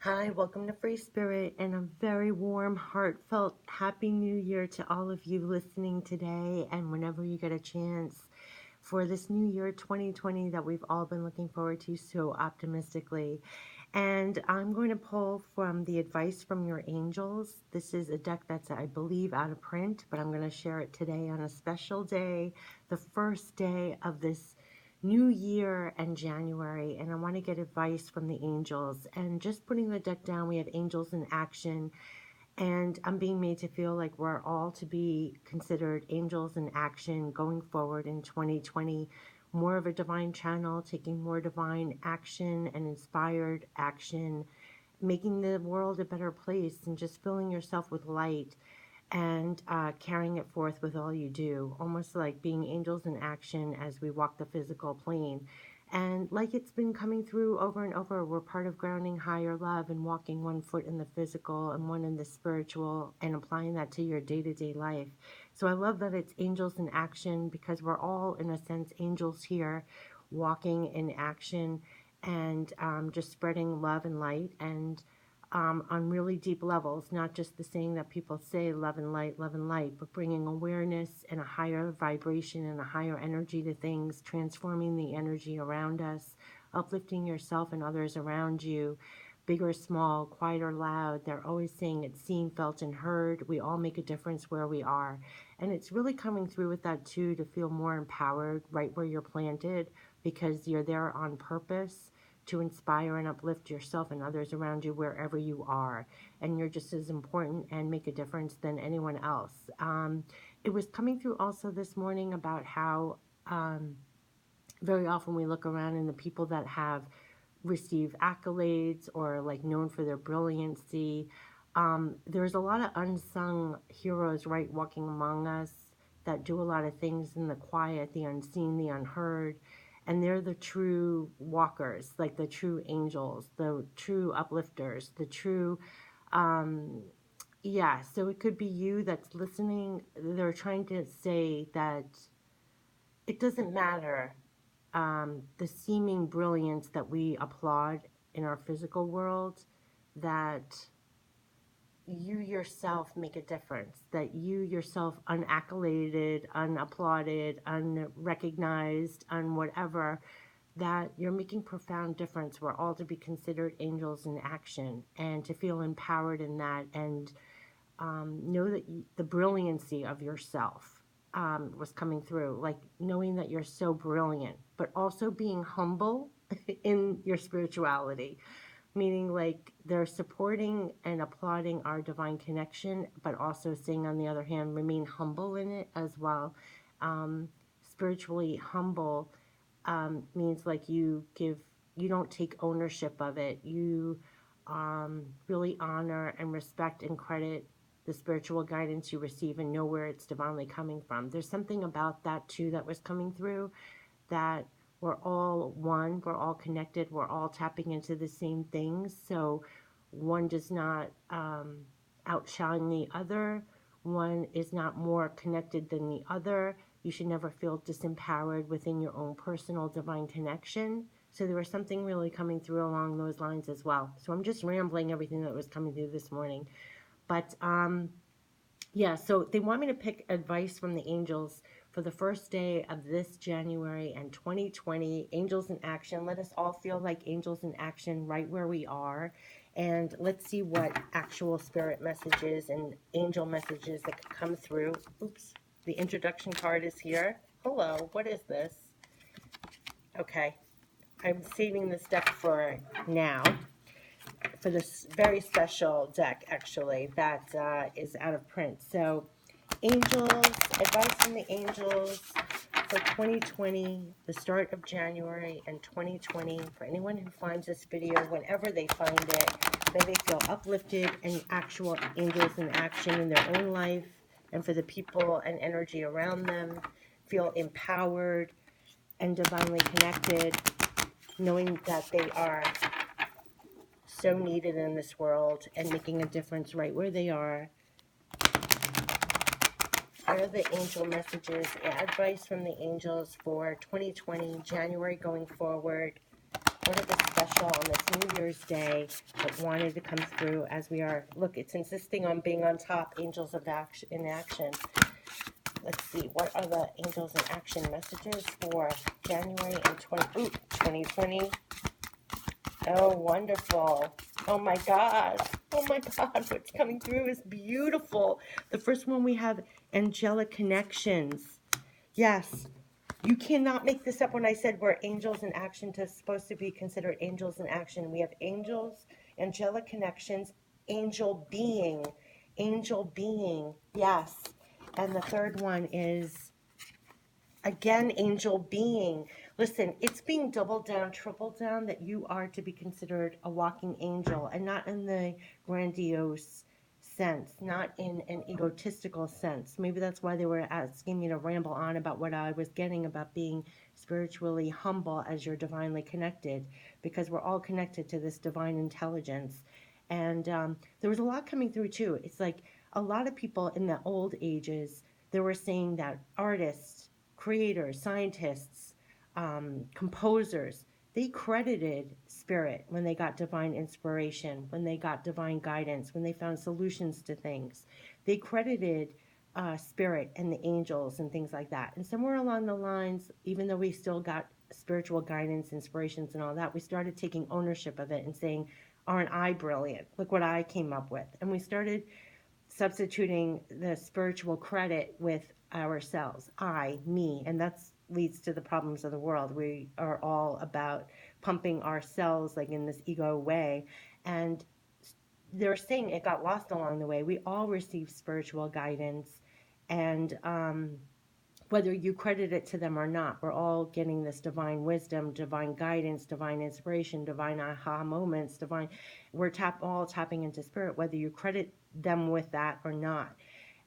Hi, welcome to Free Spirit, and a very warm, heartfelt Happy New Year to all of you listening today and whenever you get a chance for this new year 2020 that we've all been looking forward to so optimistically. And I'm going to pull from the advice from your angels. This is a deck that's, I believe, out of print, but I'm going to share it today on a special day, the first day of this new year and January. And I want to get advice from the angels. And just putting the deck down, we have angels in action. And I'm being made to feel like we're all to be considered angels in action going forward in 2020. More of a divine channel, taking more divine action and inspired action, making the world a better place, and just filling yourself with light and carrying it forth with all you do, almost like being angels in action as we walk the physical plane. And like it's been coming through over and over, we're part of grounding higher love and walking one foot in the physical and one in the spiritual and applying that to your day to day life. So I love that it's angels in action because we're all, in a sense, angels here walking in action and just spreading love and light and on really deep levels, not just the saying that people say love and light, but bringing awareness and a higher vibration and a higher energy to things, transforming the energy around us, uplifting yourself and others around you, big or small, quiet or loud. They're always saying it's seen, felt, and heard. We all make a difference where we are. And it's really coming through with that too, to feel more empowered right where you're planted because you're there on purpose to inspire and uplift yourself and others around you wherever you are. And you're just as important and make a difference than anyone else. It was coming through also this morning about how very often we look around and the people that have received accolades or like known for their brilliancy, there's a lot of unsung heroes, right, walking among us that do a lot of things in the quiet, the unseen, the unheard. And they're the true walkers, like the true angels, the true uplifters, the true, um, yeah. So it could be you that's listening. They're trying to say that it doesn't matter the seeming brilliance that we applaud in our physical world, that you yourself make a difference, that you yourself, unaccoladed, unapplauded, unrecognized, whatever, that you're making profound difference. We're all to be considered angels in action and to feel empowered in that and know that the brilliancy of yourself was coming through, like knowing that you're so brilliant, but also being humble in your spirituality, meaning like they're supporting and applauding our divine connection, but also saying, on the other hand, remain humble in it as well. Spiritually humble means like you don't take ownership of it. You really honor and respect and credit the spiritual guidance you receive and know where it's divinely coming from. There's something about that too that was coming through, that we're all one, we're all connected, we're all tapping into the same things. So one does not outshine the other, one is not more connected than the other. You should never feel disempowered within your own personal divine connection. So there was something really coming through along those lines as well. So I'm just rambling everything that was coming through this morning. But yeah, so they want me to pick advice from the angels for the first day of this January and 2020. Angels in action. Let us all feel like angels in action right where we are. And let's see what actual spirit messages and angel messages that could come through. Oops, the introduction card is here. Hello, what is this? Okay, I'm saving this deck for now, for this very special deck, actually, that is out of print. So, angels, advice from the angels for 2020, the start of January and 2020. For anyone who finds this video, whenever they find it, may they feel uplifted and actual angels in action in their own life, and for the people and energy around them, feel empowered and divinely connected, knowing that they are so needed in this world and making a difference right where they are. What are the angel messages, advice from the angels for 2020, January going forward? What are the special on this New Year's Day that wanted to come through as we are. Look, it's insisting on being on top. Angels of action in action. Let's see, what are the angels in action messages for January and 2020? Oh, wonderful. Oh my God. Oh my God. What's coming through is beautiful. The first one we have Angelic Connections. Yes. You cannot make this up when I said we're angels in action to supposed to be considered angels in action. We have angels, angelic connections, angel being, yes. And the third one is, again, angel being. Listen, it's being doubled down, tripled down that you are to be considered a walking angel, and not in the grandiose sense, not in an egotistical sense. Maybe that's why they were asking me to ramble on about what I was getting about being spiritually humble as you're divinely connected, because we're all connected to this divine intelligence. And there was a lot coming through too. It's like a lot of people in the old ages, they were saying that artists, creators, scientists, composers, they credited spirit when they got divine inspiration, when they got divine guidance, when they found solutions to things. They credited spirit and the angels and things like that. And somewhere along the lines, even though we still got spiritual guidance, inspirations, and all that, we started taking ownership of it and saying, aren't I brilliant? Look what I came up with. And we started substituting the spiritual credit with ourselves, I, me, and that's leads to the problems of the world. We are all about pumping ourselves like in this ego way, and they're saying it got lost along the way. We all receive spiritual guidance, and whether you credit it to them or not, we're all getting this divine wisdom, divine guidance, divine inspiration, divine aha moments, we're all tapping into spirit, whether you credit them with that or not.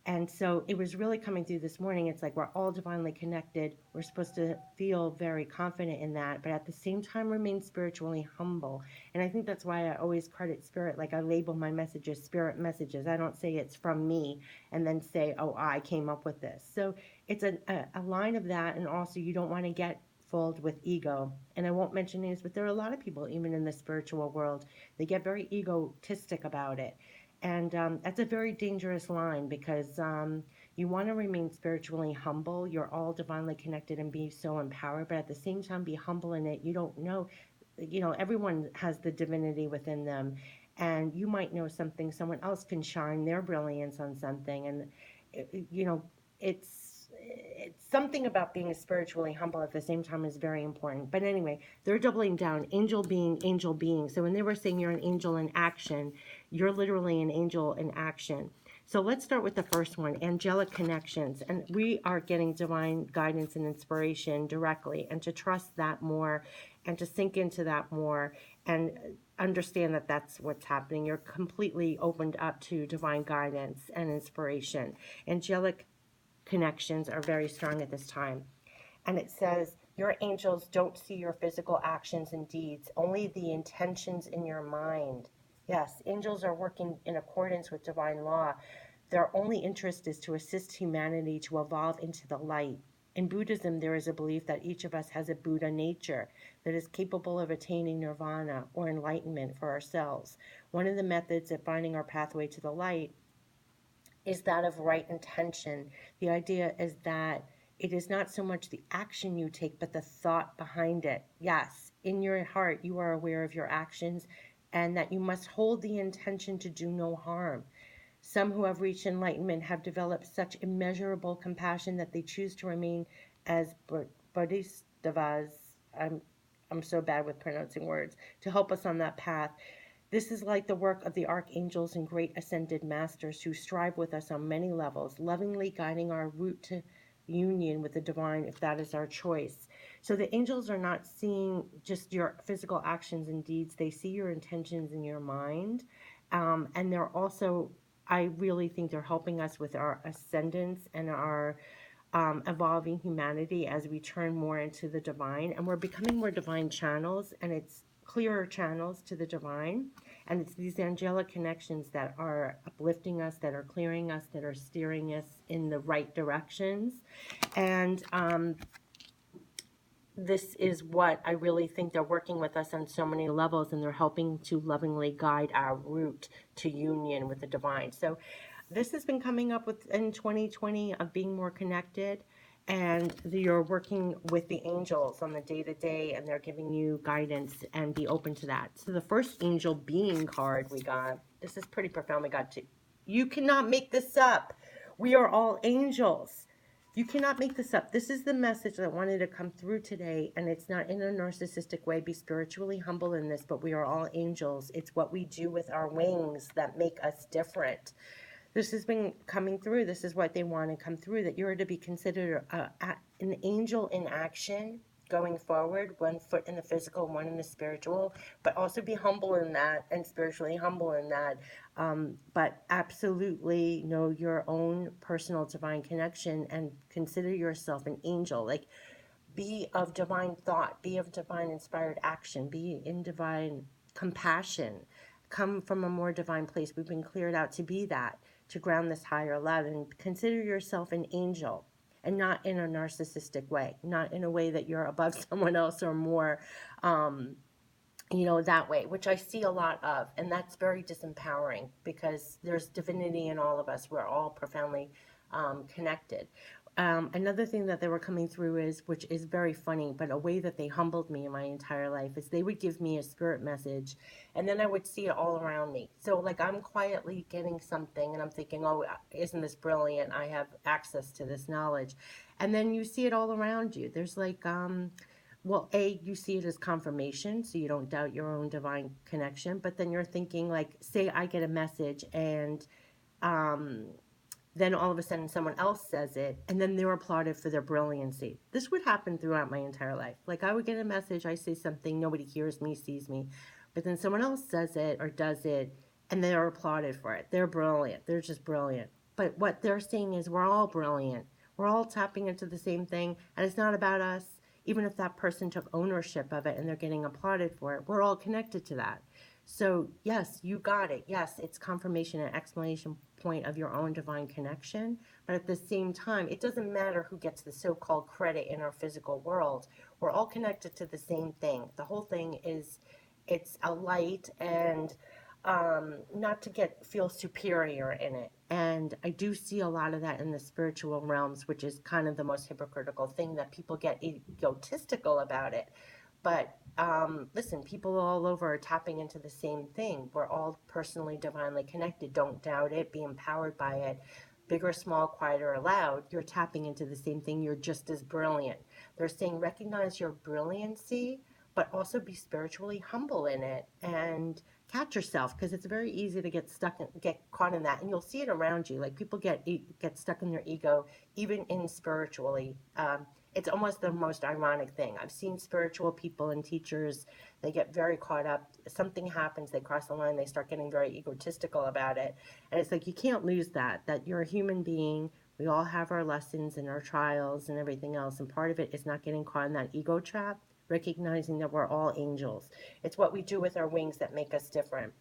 And so it was really coming through this morning. It's like we're all divinely connected. We're supposed to feel very confident in that, but at the same time remain spiritually humble. And I think that's why I always credit spirit. Like I label my messages spirit messages. I don't say it's from me and then say, oh, I came up with this. So it's a line of that. And also you don't want to get filled with ego. And I won't mention names, but there are a lot of people, even in the spiritual world, they get very egotistic about it. And that's a very dangerous line because you want to remain spiritually humble. You're all divinely connected and be so empowered, but at the same time, be humble in it. You don't know, everyone has the divinity within them. And you might know something, someone else can shine their brilliance on something. And, it's something about being spiritually humble at the same time is very important. But anyway, they're doubling down, angel being, angel being. So when they were saying you're an angel in action, you're literally an angel in action. So let's start with the first one, angelic connections. And we are getting divine guidance and inspiration directly, and to trust that more and to sink into that more and understand that that's what's happening. You're completely opened up to divine guidance and inspiration. Angelic connections are very strong at this time. And it says, your angels don't see your physical actions and deeds, only the intentions in your mind. Yes, angels are working in accordance with divine law. Their only interest is to assist humanity to evolve into the light. In Buddhism, there is a belief that each of us has a Buddha nature that is capable of attaining nirvana or enlightenment for ourselves. One of the methods of finding our pathway to the light is that of right intention. The idea is that it is not so much the action you take, but the thought behind it. Yes, in your heart, you are aware of your actions and that you must hold the intention to do no harm. Some who have reached enlightenment have developed such immeasurable compassion that they choose to remain as bodhisattvas. I'm so bad with pronouncing words, to help us on that path. This is like the work of the archangels and great ascended masters who strive with us on many levels, lovingly guiding our route to union with the divine if that is our choice. So the angels are not seeing just your physical actions and deeds, they see your intentions in your mind. And they're also, I really think they're helping us with our ascendance and our evolving humanity as we turn more into the divine. And we're becoming more divine channels, and it's clearer channels to the divine. And it's these angelic connections that are uplifting us, that are clearing us, that are steering us in the right directions. And this is what I really think they're working with us on so many levels, and they're helping to lovingly guide our route to union with the divine. So this has been coming up with in 2020 of being more connected, and you're working with the angels on the day to day, and they're giving you guidance, and be open to that. So the first angel being card we got, this is pretty profound. We got to, you cannot make this up. We are all angels. You cannot make this up. This is the message that wanted to come through today, and it's not in a narcissistic way. Be spiritually humble in this, but we are all angels. It's what we do with our wings that make us different. This has been coming through. This is what they want to come through, that you're to be considered an angel in action going forward, one foot in the physical, one in the spiritual, but also be humble in that and spiritually humble in that. But absolutely know your own personal divine connection and consider yourself an angel. Like, be of divine thought, be of divine inspired action, be in divine compassion, come from a more divine place. We've been cleared out to be that, to ground this higher love, and consider yourself an angel, and not in a narcissistic way, not in a way that you're above someone else or more, that way, which I see a lot of. And that's very disempowering, because there's divinity in all of us. We're all profoundly connected. Another thing that they were coming through is, which is very funny, but a way that they humbled me in my entire life, is they would give me a spirit message, and then I would see it all around me. So like, I'm quietly getting something and I'm thinking, oh, isn't this brilliant? I have access to this knowledge. And then you see it all around you. There's like, well, you see it as confirmation, so you don't doubt your own divine connection. But then you're thinking, like, say I get a message, and um, then all of a sudden someone else says it, and then they're applauded for their brilliancy. This would happen throughout my entire life. Like, I would get a message, I say something, nobody hears me, sees me, but then someone else says it or does it, and they're applauded for it. They're brilliant. They're just brilliant. But what they're saying is, we're all brilliant. We're all tapping into the same thing, and it's not about us. Even if that person took ownership of it and they're getting applauded for it, we're all connected to that. So yes, you got it. Yes, it's confirmation and explanation point of your own divine connection. But at the same time, it doesn't matter who gets the so-called credit in our physical world. We're all connected to the same thing. The whole thing is, it's a light, and not to feel superior in it. And I do see a lot of that in the spiritual realms, which is kind of the most hypocritical thing, that people get egotistical about it. But listen, people all over are tapping into the same thing. We're all personally, divinely connected. Don't doubt it. Be empowered by it. Big or small, quiet or loud, you're tapping into the same thing. You're just as brilliant. They're saying recognize your brilliancy, but also be spiritually humble in it, and catch yourself, because it's very easy to get stuck and get caught in that. And you'll see it around you. Like, people get stuck in their ego, even in spiritually. It's almost the most ironic thing. I've seen spiritual people and teachers, they get very caught up. Something happens, they cross the line, they start getting very egotistical about it. And it's like, you can't lose that you're a human being. We all have our lessons and our trials and everything else. And part of it is not getting caught in that ego trap, recognizing that we're all angels. It's what we do with our wings that make us different.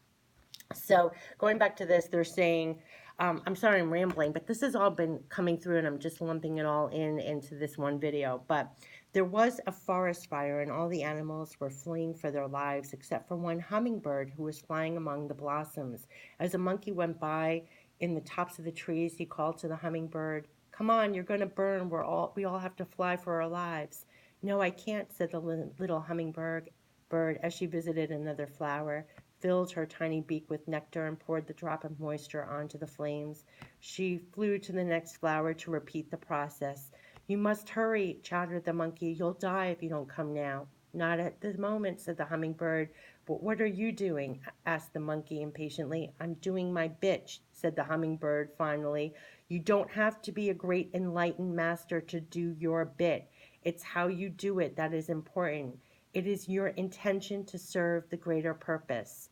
So going back to this, they're saying, I'm sorry I'm rambling, but this has all been coming through, and I'm just lumping it all into this one video. But there was a forest fire, and all the animals were fleeing for their lives, except for one hummingbird who was flying among the blossoms. As a monkey went by in the tops of the trees, he called to the hummingbird, "Come on, you're going to burn. We all have to fly for our lives." "No, I can't," said the little hummingbird as she visited another flower, filled her tiny beak with nectar, and poured the drop of moisture onto the flames. She flew to the next flower to repeat the process. "You must hurry," chattered the monkey. "You'll die if you don't come now." "Not at the moment," said the hummingbird. "But what are you doing?" asked the monkey impatiently. "I'm doing my bit," said the hummingbird finally. "You don't have to be a great enlightened master to do your bit. It's how you do it that is important. It is your intention to serve the greater purpose."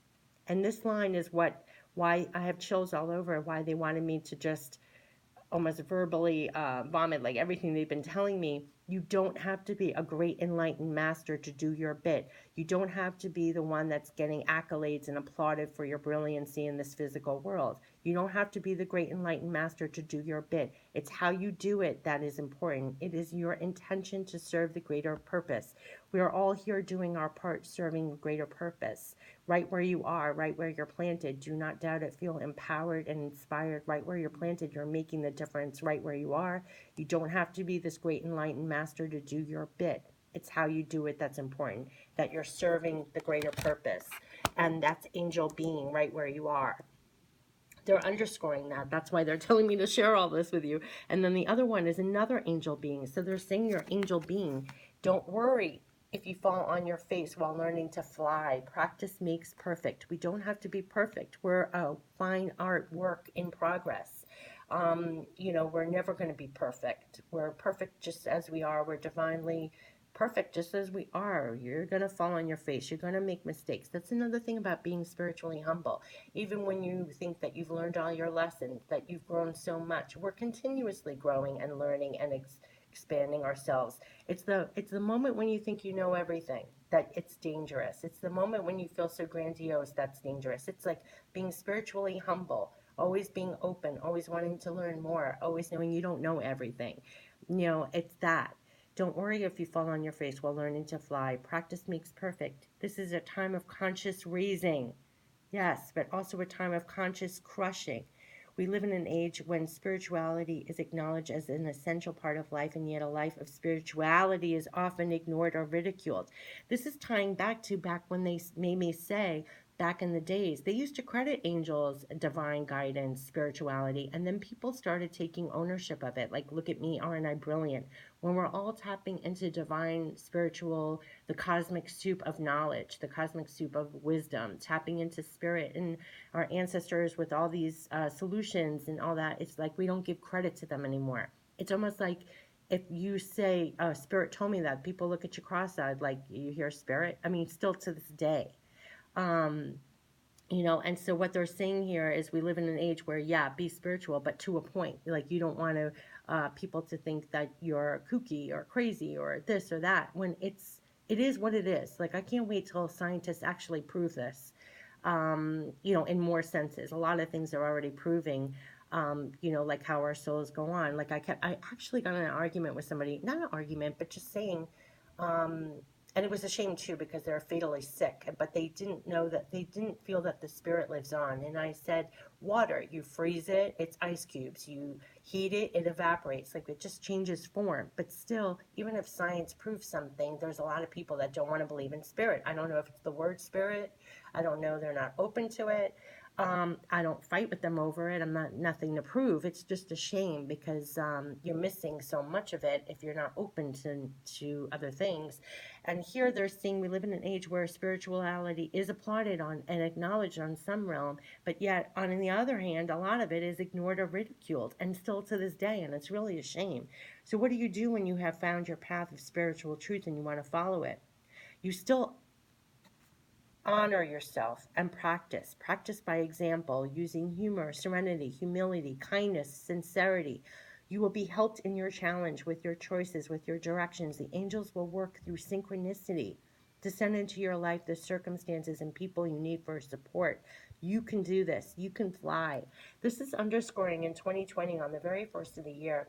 And this line is why I have chills all over, why they wanted me to just almost verbally vomit like everything they've been telling me. You don't have to be a great enlightened master to do your bit. You don't have to be the one that's getting accolades and applauded for your brilliancy in this physical world. You don't have to be the great enlightened master to do your bit. It's how you do it that is important. It is your intention to serve the greater purpose. We are all here doing our part, serving a greater purpose. Right where you are, right where you're planted. Do not doubt it. Feel empowered and inspired. Right where you're planted, you're making the difference right where you are. You don't have to be this great enlightened master to do your bit. It's how you do it that's important, that you're serving the greater purpose. And that's angel being right where you are. They're underscoring that. That's why they're telling me to share all this with you. And then the other one is another angel being. So they're saying your angel being. Don't worry if you fall on your face while learning to fly. Practice makes perfect. We don't have to be perfect. We're a fine art work in progress. We're never going to be perfect. We're perfect just as we are. We're divinely perfect just as we are. You're going to fall on your face. You're going to make mistakes. That's another thing about being spiritually humble. Even when you think that you've learned all your lessons, that you've grown so much, we're continuously growing and learning and expanding ourselves. It's the moment when you think you know everything that it's dangerous. It's the moment when you feel so grandiose that's dangerous. It's like being spiritually humble, always being open, always wanting to learn more, always knowing you don't know everything. It's that. Don't worry if you fall on your face while learning to fly. Practice makes perfect. This is a time of conscious raising. Yes, but also a time of conscious crushing. We live in an age when spirituality is acknowledged as an essential part of life, and yet a life of spirituality is often ignored or ridiculed. This is tying back when they made me say, back in the days, they used to credit angels, divine guidance, spirituality, and then people started taking ownership of it. Like, look at me, aren't I brilliant? When we're all tapping into divine, spiritual, the cosmic soup of knowledge, the cosmic soup of wisdom, tapping into spirit and our ancestors with all these solutions and all that, it's like we don't give credit to them anymore. It's almost like if you say, spirit told me that, people look at you cross-eyed like, you hear spirit? I mean, still to this day. Um, and so what they're saying here is we live in an age where, yeah, be spiritual, but to a point. Like, you don't want to people to think that you're kooky or crazy or this or that, when it is what it is. Like, I can't wait till scientists actually prove this, in more senses. A lot of things are already proving, like how our souls go on. Like, I actually got in an argument with somebody, not an argument, but just saying, um, and it was a shame too, because they're fatally sick, but they didn't feel that the spirit lives on. And I said, water, you freeze it, it's ice cubes. You heat it, it evaporates. Like, it just changes form. But still, even if science proves something, there's a lot of people that don't want to believe in spirit. I don't know if it's the word spirit. I don't know. They're not open to it. I don't fight with them over it. I'm not nothing to prove. It's just a shame, because you're missing so much of it if you're not open to other things. And here they're saying we live in an age where spirituality is applauded on and acknowledged on some realm, but yet on the other hand, a lot of it is ignored or ridiculed, and still to this day, and it's really a shame. So what do you do when you have found your path of spiritual truth and you want to follow it? You still honor yourself and practice. Practice by example, using humor, serenity, humility, kindness, sincerity. You will be helped in your challenge with your choices, with your directions. The angels will work through synchronicity to send into your life the circumstances and people you need for support. You can do this. You can fly. This is underscoring in 2020, on the very first of the year.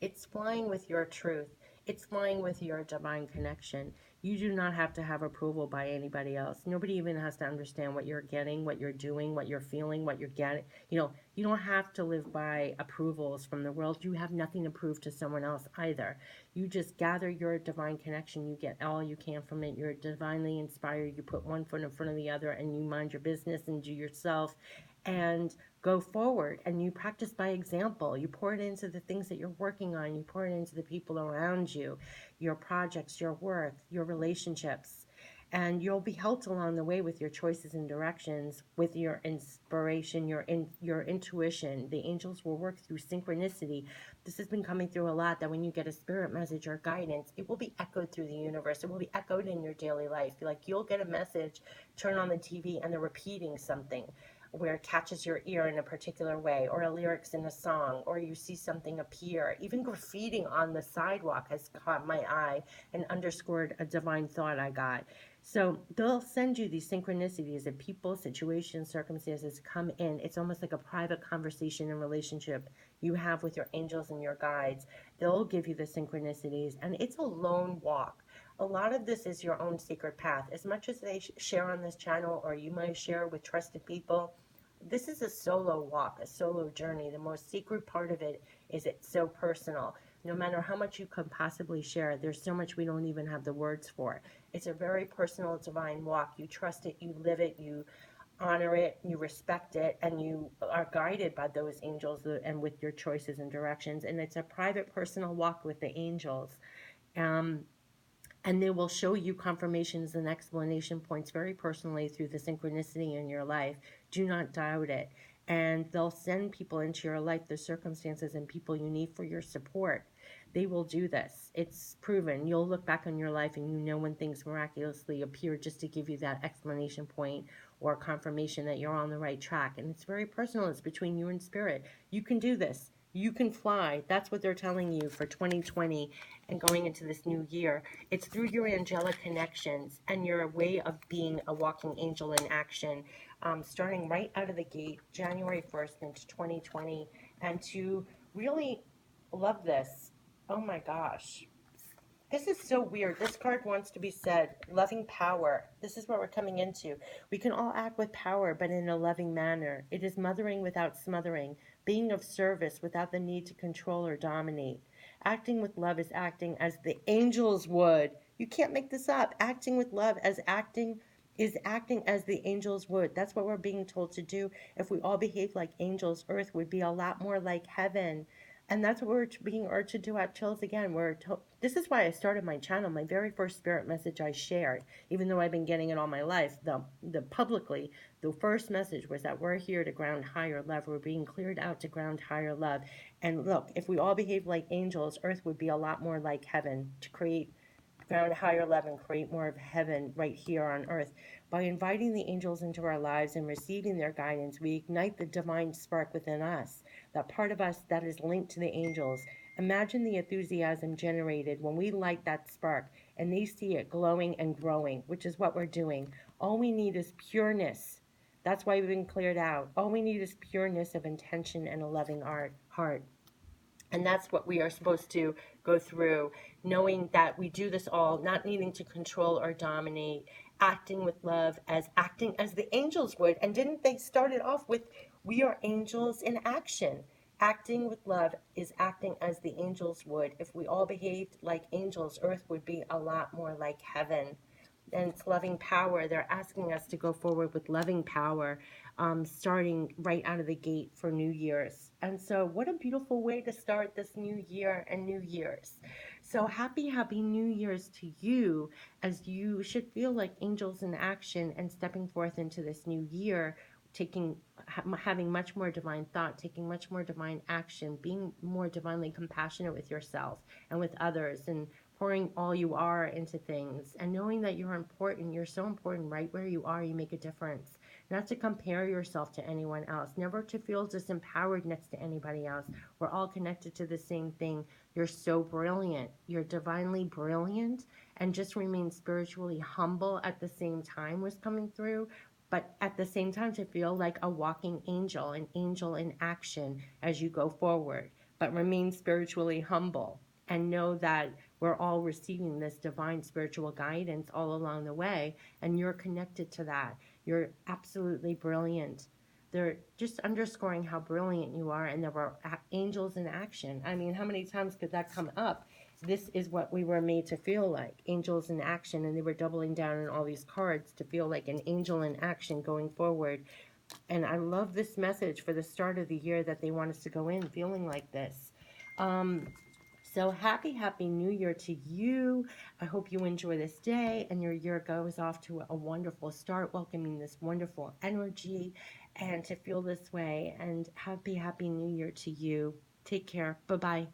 It's flying with your truth. It's flying with your divine connection. You do not have to have approval by anybody else. Nobody even has to understand what you're getting, what you're doing, what you're feeling, what you're getting. You don't have to live by approvals from the world. You have nothing to prove to someone else either. You just gather your divine connection. You get all you can from it. You're divinely inspired. You put one foot in front of the other, and you mind your business and do yourself and go forward. And you practice by example. You pour it into the things that you're working on. You pour it into the people around you, your projects, your work, your relationships. And you'll be helped along the way with your choices and directions, with your inspiration, your intuition. The angels will work through synchronicity. This has been coming through a lot, that when you get a spirit message or guidance, it will be echoed through the universe. It will be echoed in your daily life. Like, you'll get a message, turn on the TV, and they're repeating something. where it catches your ear in a particular way, or a lyrics in a song, or you see something appear. Even graffiti on the sidewalk has caught my eye and underscored a divine thought I got. So they'll send you these synchronicities of people, situations, circumstances come in. It's almost like a private conversation and relationship you have with your angels and your guides. They'll give you the synchronicities, and it's a lone walk. A lot of this is your own secret path. As much as they share on this channel, or you might share with trusted people, this is a solo walk, a solo journey. The most secret part of it is it's so personal. No matter how much you could possibly share, there's so much we don't even have the words for. It's a very personal, divine walk. You trust it, you live it, you honor it, you respect it, and you are guided by those angels and with your choices and directions. And it's a private, personal walk with the angels. Um, and they will show you confirmations and explanation points very personally through the synchronicity in your life. Do not doubt it. And they'll send people into your life, the circumstances and people you need for your support. They will do this. It's proven. You'll look back on your life and you know when things miraculously appear, just to give you that explanation point or confirmation that you're on the right track. And it's very personal. It's between you and spirit. You can do this. You can fly. That's what they're telling you for 2020 and going into this new year. It's through your angelic connections and your way of being a walking angel in action, starting right out of the gate, January 1st into 2020, and to really love this. Oh my gosh. This is so weird. This card wants to be said, loving power. This is what we're coming into. We can all act with power, but in a loving manner. It is mothering without smothering, being of service without the need to control or dominate. Acting with love is acting as the angels would. You can't make this up. Acting with love as acting is acting as the angels would. That's what we're being told to do. If we all behave like angels, earth would be a lot more like heaven. And that's what we're being urged to do at Chills Again. This is why I started my channel. My very first spirit message I shared, even though I've been getting it all my life, the publicly, the first message was that we're here to ground higher love. We're being cleared out to ground higher love. And look, if we all behave like angels, earth would be a lot more like heaven, to create ground higher love and create more of heaven right here on earth. By inviting the angels into our lives and receiving their guidance, we ignite the divine spark within us, that part of us that is linked to the angels. Imagine the enthusiasm generated when we light that spark and they see it glowing and growing, which is what we're doing. All we need is pureness. That's why we've been cleared out. All we need is pureness of intention and a loving heart. And that's what we are supposed to go through, knowing that we do this all, not needing to control or dominate, acting with love, as acting as the angels would. And didn't they start it off with, we are angels in action? Acting with love is acting as the angels would. If we all behaved like angels, earth would be a lot more like heaven. And it's loving power. They're asking us to go forward with loving power, starting right out of the gate for New Year's. And so, what a beautiful way to start this new year and New Year's. So, happy New Year's to you, as you should feel like angels in action and stepping forth into this new year. Having much more divine thought, taking much more divine action, being more divinely compassionate with yourself and with others, and pouring all you are into things, and knowing that you're important. You're so important right where you are. You make a difference. Not to compare yourself to anyone else, never to feel disempowered next to anybody else. We're all connected to the same thing. You're so brilliant. You're divinely brilliant, and just remain spiritually humble at the same time was coming through. But at the same time, to feel like a walking angel, an angel in action as you go forward, but remain spiritually humble and know that we're all receiving this divine spiritual guidance all along the way, and you're connected to that. You're absolutely brilliant. They're just underscoring how brilliant you are, and there were angels in action. I mean, how many times could that come up? This is what we were made to feel like, angels in action, and they were doubling down on all these cards to feel like an angel in action going forward. And I love this message for the start of the year, that they want us to go in feeling like this. So happy New Year to you. I hope you enjoy this day and your year goes off to a wonderful start, welcoming this wonderful energy, and to feel this way. And happy New Year to you. Take care. Bye-bye.